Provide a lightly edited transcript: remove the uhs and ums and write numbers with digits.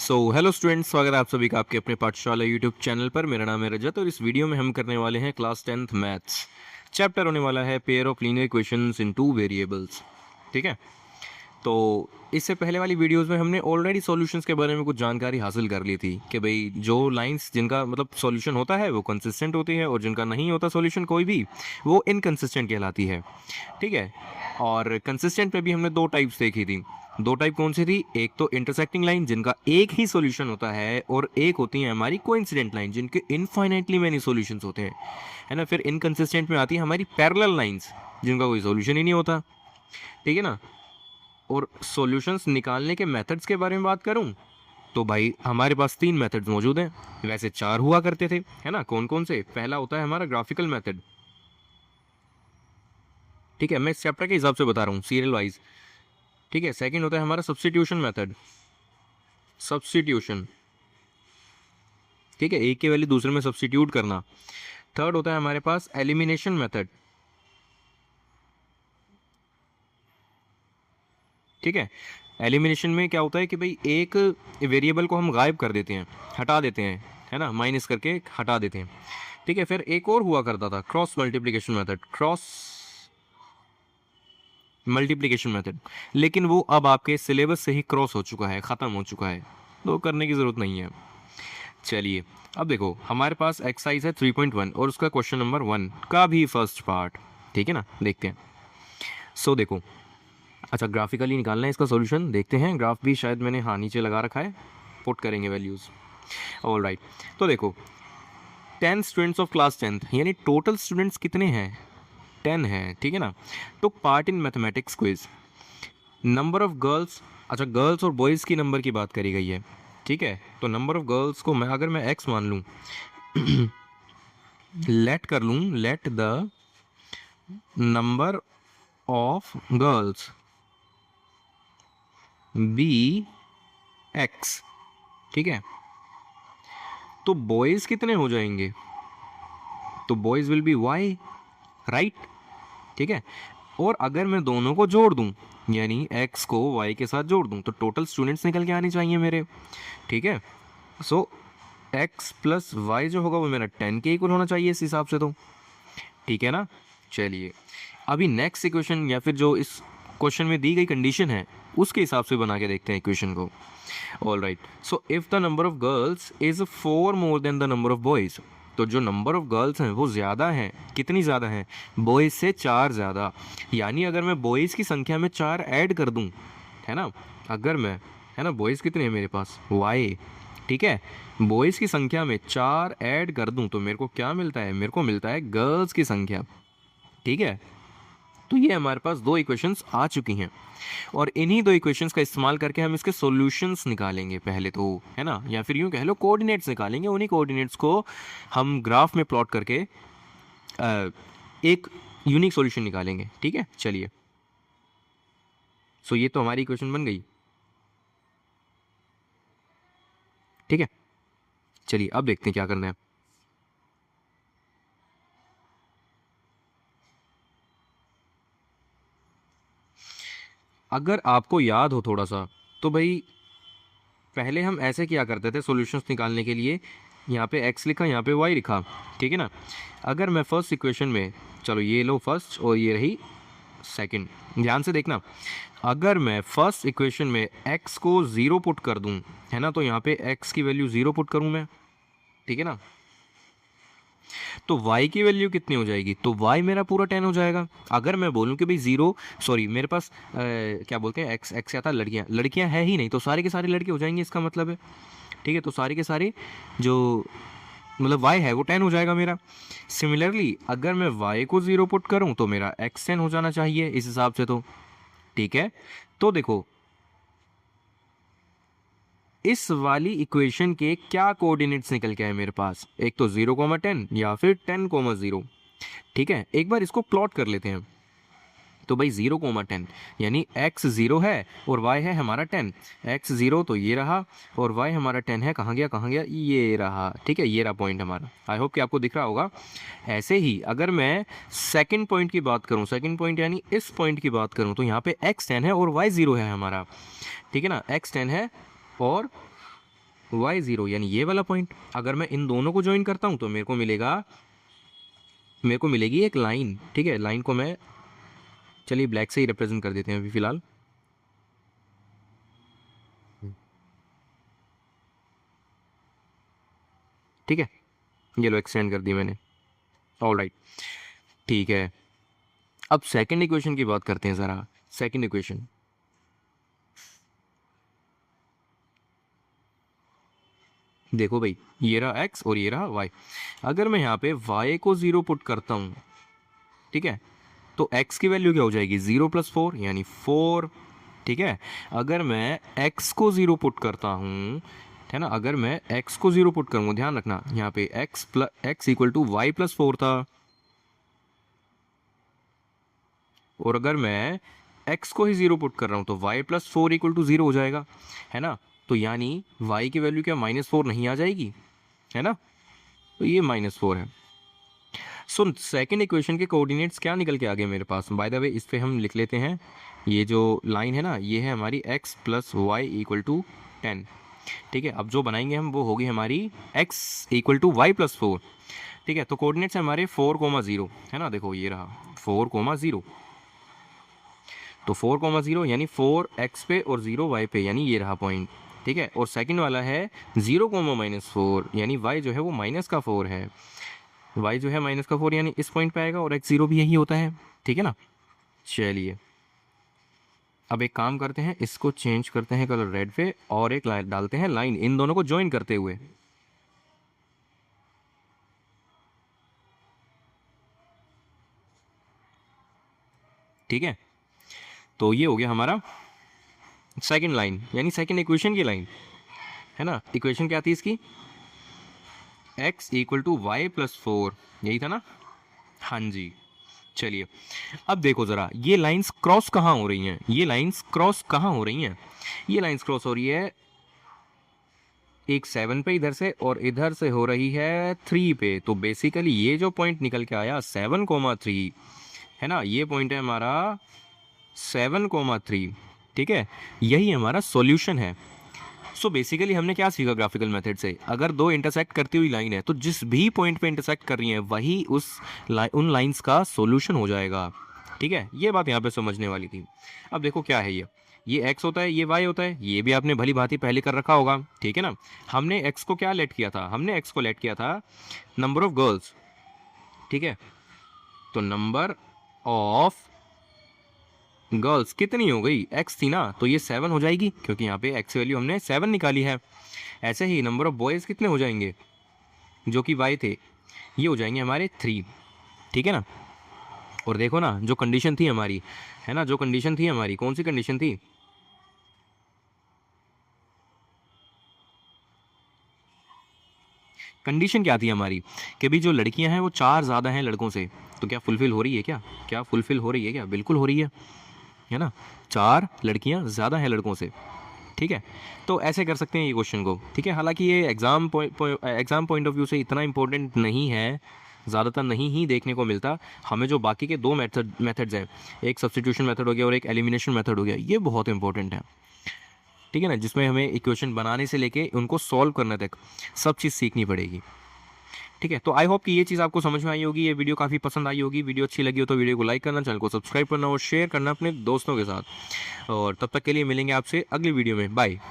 Hello students, स्वागत है आप सभी का आपके अपने पाठशाला यूट्यूब चैनल पर। मेरा नाम है रजत और इस वीडियो में हम करने वाले हैं क्लास 10th मैथ्स। चैप्टर होने वाला है pair of linear equations in two variables. ठीक है, तो इससे पहले वाली वीडियोस में हमने ऑलरेडी सॉल्यूशंस के बारे में कुछ जानकारी हासिल कर ली थी कि भाई जो लाइंस जिनका मतलब सॉल्यूशन होता है वो कंसिस्टेंट होती है और जिनका नहीं होता सॉल्यूशन कोई भी, वो इनकंसिस्टेंट कहलाती है। ठीक है, और कंसिस्टेंट में भी हमने दो टाइप्स देखी थी। दो टाइप कौन सी थी? एक तो इंटरसेक्टिंग लाइन जिनका एक ही सॉल्यूशन होता है, और एक होती है हमारी कोइंसिडेंट लाइन जिनके इनफाइनाइटली मैनी सॉल्यूशंस होते हैं, है ना। फिर इनकंसिस्टेंट में आती है हमारी पैरेलल लाइंस जिनका कोई सॉल्यूशन ही नहीं होता। ठीक है ना। और सॉल्यूशंस निकालने के मेथड्स के बारे में बात करूं तो भाई हमारे पास तीन मेथड्स मौजूद हैं, वैसे चार हुआ करते थे, है ना। कौन कौन से? पहला होता है हमारा ग्राफिकल मेथड। ठीक है, मैं इस चैप्टर के हिसाब से बता रहा हूँ सीरियल वाइज। ठीक है, सेकंड होता है हमारा सब्स्टिट्यूशन मेथड, सब्स्टिट्यूशन। ठीक है, एक की वैल्यू दूसरे में सब्स्टिट्यूट करना। थर्ड होता है हमारे पास एलिमिनेशन मेथड। ठीक है, एलिमिनेशन में क्या होता है कि भाई एक वेरिएबल को हम गायब कर देते हैं, हटा देते हैं, है ना, माइनस करके हटा देते हैं। ठीक है, फिर एक और हुआ करता था cross multiplication method, cross multiplication method, लेकिन वो अब आपके सिलेबस से ही क्रॉस हो चुका है, ख़त्म हो चुका है, तो करने की ज़रूरत नहीं है। चलिए, अब देखो हमारे पास एक्सरसाइज है 3.1 और उसका क्वेश्चन नंबर 1 का भी फर्स्ट पार्ट। ठीक है ना, देखते हैं। देखो, अच्छा ग्राफिकली निकालना है इसका सॉल्यूशन, देखते हैं। ग्राफ भी शायद मैंने हाँ नीचे लगा रखा है, पुट करेंगे वैल्यूज़। ऑल राइट, तो देखो 10 स्टूडेंट्स ऑफ क्लास 10th, यानी टोटल स्टूडेंट्स कितने हैं? 10 हैं। ठीक है ना। तो part in mathematics quiz, number of girls, अच्छा गर्ल्स और बॉयज़ की नंबर की बात करी गई है। ठीक है, तो नंबर ऑफ गर्ल्स को मैं अगर मैं एक्स मान लूँ, लेट कर लूँ, let the number of girls be X. ठीक है, तो बॉयज़ कितने हो जाएंगे? तो boys will be Y, right. ठीक है, और अगर मैं दोनों को जोड़ दूं, यानी x को y के साथ जोड़ दूं, तो टोटल स्टूडेंट्स निकल के आने चाहिए मेरे। ठीक है, सो x प्लस वाई जो होगा वो मेरा 10 के इक्वल होना चाहिए इस हिसाब से, तो ठीक है ना। चलिए, अभी नेक्स्ट इक्वेशन या फिर जो इस क्वेश्चन में दी गई कंडीशन है उसके हिसाब से बना के देखते हैं इक्वेशन को। All right, so if the number of girls is 4 more than the number of boys, तो जो नंबर ऑफ गर्ल्स हैं वो ज़्यादा हैं, कितनी ज़्यादा हैं? बॉयज़ से 4 ज़्यादा। यानी अगर मैं बॉयज़ की संख्या में 4 ऐड कर दूं, है ना, अगर मैं, है ना, बॉयज़ कितने हैं मेरे पास? वाई। ठीक है, बॉयज़ की संख्या में 4 ऐड कर दूं तो मेरे को क्या मिलता है? मेरे को मिलता है गर्ल्स की संख्या। ठीक है, तो ये हमारे पास दो इक्वेशंस आ चुकी हैं और इन्हीं दो इक्वेशंस का इस्तेमाल करके हम इसके सॉल्यूशंस निकालेंगे पहले तो, है ना, या फिर यूँ कह लो कोऑर्डिनेट्स निकालेंगे। उन्हीं कोऑर्डिनेट्स को हम ग्राफ में प्लॉट करके एक यूनिक सॉल्यूशन निकालेंगे। ठीक है, चलिए, ये तो हमारी इक्वेशन बन गई। ठीक है, चलिए अब देखते हैं क्या करना है। अगर आपको याद हो थोड़ा सा, तो भाई पहले हम ऐसे किया करते थे सॉल्यूशंस निकालने के लिए, यहाँ पे x लिखा, यहाँ पे y लिखा। ठीक है ना, अगर मैं फर्स्ट इक्वेशन में, चलो ये लो फर्स्ट और ये रही सेकंड, ध्यान से देखना, अगर मैं फर्स्ट इक्वेशन में x को 0 पुट कर दूं, है ना, तो यहाँ पे x की वैल्यू 0 पुट करूं मैं। ठीक है ना, तो y की वैल्यू कितनी हो जाएगी? तो y मेरा पूरा 10 हो जाएगा। अगर मैं बोलूं कि भाई 0, सॉरी मेरे पास क्या बोलते हैं, x x आता, लड़कियां, लड़कियां है ही नहीं, तो सारे के सारे लड़के हो जाएंगे, इसका मतलब है। ठीक है, तो सारे के सारे जो मतलब y है वो 10 हो जाएगा मेरा। सिमिलरली अगर मैं y को 0 पुट करूं तो मेरा x 10 हो जाना चाहिए इस हिसाब से, तो ठीक है। तो देखो इस वाली इक्वेशन के क्या कोऑर्डिनेट्स निकल के आए मेरे पास? एक तो 0,10 या फिर 10,0। ठीक है, एक बार इसको प्लॉट कर लेते हैं। तो भाई 0,10 यानी x 0 है और y है हमारा 10। x 0 तो ये रहा और y हमारा 10 है, कहाँ गया कहाँ गया, ये रहा। ठीक है, ये रहा पॉइंट हमारा। आई होप कि आपको दिख रहा होगा। ऐसे ही अगर मैं सेकंड पॉइंट की बात करूँ, सेकंड पॉइंट यानी इस पॉइंट की बात करूँ, तो यहाँ पे x 10 है और y 0 है हमारा। ठीक है ना, x 10 है और y 0 यानी ये वाला पॉइंट। अगर मैं इन दोनों को ज्वाइन करता हूँ तो मेरे को मिलेगी एक लाइन, ठीक है। लाइन को मैं चलिए ब्लैक से ही रिप्रेजेंट कर देते हैं अभी फिलहाल। ठीक है, ये लो एक्सटेंड कर दी मैंने। ऑल राइट, ठीक है। अब सेकंड इक्वेशन की बात करते हैं ज़रा। सेकंड इक्वेशन, देखो भाई, ये रहा x और ये रहा y। अगर मैं यहाँ पे y को 0 पुट करता हूँ, ठीक है, तो x की वैल्यू क्या हो जाएगी, 0 + 4 यानी 4, ठीक है। अगर मैं x को 0 पुट करता हूँ, है ना, अगर मैं x को 0 पुट करूँगा, ध्यान रखना यहाँ पे x = y + 4 था, और अगर मैं x को ही 0 पुट कर रहा हूँ तो y + 4 = 0 हो जाएगा, है ना। तो यानी y की वैल्यू क्या -4 नहीं आ जाएगी, है ना। तो ये -4 है। सो सेकंड इक्वेशन के कोऑर्डिनेट्स क्या निकल के आ गए मेरे पास। बाय द वे इस पे हम लिख लेते हैं, ये जो लाइन है ना, ये है हमारी x + y = 10, ठीक है। अब जो बनाएंगे हम वो होगी हमारी x = y + 4, ठीक है। तो कोऑर्डिनेट्स है हमारे 4,0, है ना। देखो ये रहा 4,0, तो 4,0 यानी 4x पे और 0 y पे, यानी ये रहा पॉइंट, ठीक है। और सेकंड वाला है 0, -4 यानी y जो है वो -4 है, y जो है -4 यानी इस पॉइंट पे आएगा, और x0 भी यही होता है, ठीक है ना। चलिए अब एक काम करते हैं, इसको चेंज करते हैं कलर रेड पे, और एक लाइन डालते हैं, लाइन इन दोनों को ज्वाइन करते हुए, ठीक है। तो ये हो गया हमारा सेकंड लाइन, यानी सेकंड इक्वेशन की लाइन, है ना। इक्वेशन क्या थी इसकी, x = y + 4, यही था ना। हाँ जी। चलिए अब देखो ज़रा, ये लाइंस क्रॉस कहाँ हो रही हैं, ये लाइंस क्रॉस कहाँ हो रही हैं। ये लाइंस क्रॉस हो रही है एक 7 पे इधर से, और इधर से हो रही है 3 पे। तो बेसिकली ये जो पॉइंट निकल के आया 7,3, है ना, ये पॉइंट है हमारा 7,3, ठीक है। यही हमारा सॉल्यूशन है। सो बेसिकली हमने क्या सीखा ग्राफिकल मेथड से, अगर दो इंटरसेक्ट करती हुई लाइन है तो जिस भी पॉइंट पे इंटरसेक्ट कर रही है वही उन लाइंस का सॉल्यूशन हो जाएगा, ठीक है। ये बात यहाँ पे समझने वाली थी। अब देखो क्या है, ये x होता है, ये y होता है, ये भी आपने भली भांति पहले कर रखा होगा, ठीक है ना। हमने x को क्या लेट किया था, हमने x को लेट किया था नंबर ऑफ गर्ल्स, ठीक है। तो नंबर ऑफ गर्ल्स कितनी हो गई, x थी ना, तो ये 7 हो जाएगी, क्योंकि यहाँ पे x वैल्यू हमने 7 निकाली है। ऐसे ही नंबर ऑफ बॉयज़ कितने हो जाएंगे, जो कि y थे, ये हो जाएंगे हमारे 3, ठीक है ना। और देखो ना जो कंडीशन थी हमारी, है ना, जो कंडीशन थी हमारी, कौन सी कंडीशन थी, कंडीशन क्या थी हमारी, कि भी जो लड़कियां हैं वो 4 ज़्यादा हैं लड़कों से। तो क्या फुलफिल हो रही है, क्या फुलफिल हो रही है, क्या बिल्कुल हो रही है ना। 4 लड़कियां ज़्यादा हैं लड़कों से, ठीक है। तो ऐसे कर सकते हैं ये क्वेश्चन को, ठीक है। हालांकि ये एग्ज़ाम पॉइंट ऑफ व्यू से इतना इंपॉर्टेंट नहीं है, ज़्यादातर नहीं ही देखने को मिलता। हमें जो बाकी के दो मेथड्स हैं, एक सब्स्टिट्यूशन मेथड हो गया और एक एलिमिनेशन मेथड हो गया, ये बहुत इंपॉर्टेंट है, ठीक है ना, जिसमें हमें इक्वेशन बनाने से लेके उनको सॉल्व करने तक सब चीज़ सीखनी पड़ेगी, ठीक है। तो आई होप कि ये चीज़ आपको समझ में आई होगी, ये वीडियो काफ़ी पसंद आई होगी। वीडियो अच्छी लगी हो तो वीडियो को लाइक करना, चैनल को सब्सक्राइब करना और शेयर करना अपने दोस्तों के साथ। और तब तक के लिए मिलेंगे आपसे अगली वीडियो में, बाय।